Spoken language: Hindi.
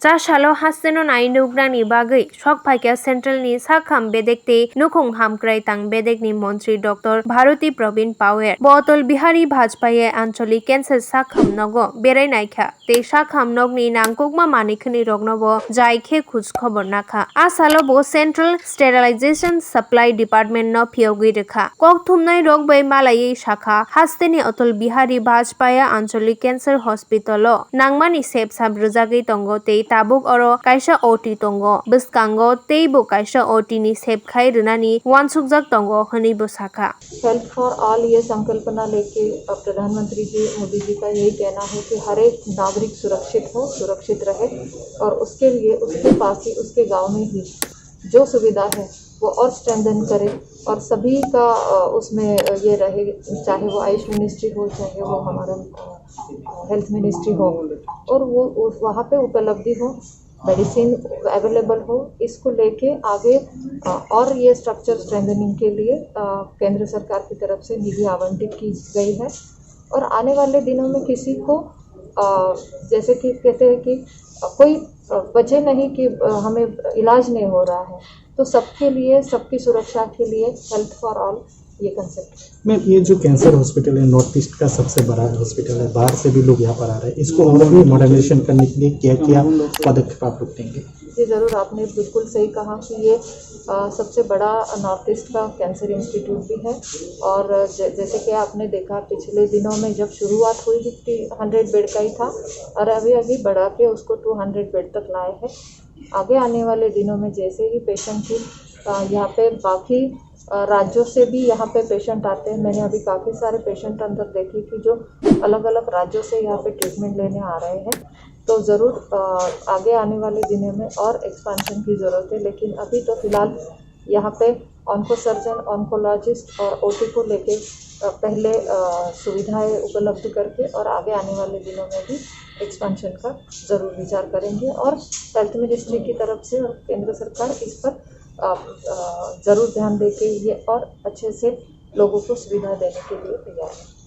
Chashalo hasteno naindugrani bagai shok phaikya central ni sakham bedekte nukhung hamkrai tang bedek ni Montri Dr. Bharati Pravin Pawer Botol Bihari Bajpaye Ancholic Cancer sakham nogo berai naikha te sakham nogni nangkukma manikhni rognobo jaikhe khuj khobor nakha asalo bo Central Sterilization Supply Department no phiyogui rekha kok thumnai rog bai malai shakha hasteni Otol Bihari Bajpaye Ancholic Cancer Hospital o nangmani sep sab rujagui tongo te tabuk oro kaisa OT tongo bwskango teibo kaisa OT ni sep khai runani wansukjak tongo hini bo shakha health for all ये संकल्पना लेके प्रधानमंत्री जी मोदी जी का यही कहना है कि हर एक नागरिक सुरक्षित हो, सुरक्षित रहे और उसके लिए उसके पास ही उसके गांव में ही जो सुविधा है वो और स्ट्रेंथन करे और सभी का उसमें ये रहे, चाहे वो आयुष मिनिस्ट्री हो, चाहे वो हमारा हेल्थ मिनिस्ट्री हो और वो वहाँ पे उपलब्धि हो, मेडिसिन अवेलेबल हो। इसको लेके आगे और ये स्ट्रक्चर स्ट्रेंथनिंग के लिए केंद्र सरकार की तरफ से निधि आवंटित की गई है और आने वाले दिनों में किसी को जैसे कि कहते हैं कि कोई वजह नहीं कि हमें इलाज नहीं हो रहा है, तो सबके लिए, सबकी सुरक्षा के लिए हेल्थ फॉर ऑल ये कंसेप्ट। मैम, ये जो कैंसर हॉस्पिटल है नॉर्थ ईस्ट का सबसे बड़ा हॉस्पिटल है, बाहर से भी लोग यहाँ पर आ रहे हैं, इसको और भी मॉडर्नाइजेशन करने के लिए क्या क्या पदक्षेप आप रखेंगे? जी ज़रूर, आपने बिल्कुल सही कहा कि ये सबसे बड़ा नॉर्थ ईस्ट का कैंसर इंस्टीट्यूट भी है और जैसे कि आपने देखा पिछले दिनों में जब शुरुआत हुई 100 बेड का ही था और अभी बढ़ा के उसको 200 बेड तक लाए हैं। आगे आने वाले दिनों में जैसे ही पेशेंट की यहाँ पे बाकी राज्यों से भी यहाँ पे पेशेंट आते हैं, मैंने अभी काफ़ी सारे पेशेंट अंदर देखे कि जो अलग अलग राज्यों से यहाँ पे ट्रीटमेंट लेने आ रहे हैं, तो ज़रूर आगे आने वाले दिनों में और एक्सपेंशन की ज़रूरत है। लेकिन अभी तो फ़िलहाल यहाँ पे ऑन्को सर्जन, ऑन्कोलॉजिस्ट और OT को लेके पहले सुविधाएं उपलब्ध करके और आगे आने वाले दिनों में भी एक्सपेंशन का ज़रूर विचार करेंगे और हेल्थ मिनिस्ट्री की तरफ से और केंद्र सरकार इस पर ज़रूर ध्यान देके ये और अच्छे से लोगों को सुविधा देने के लिए तैयार है।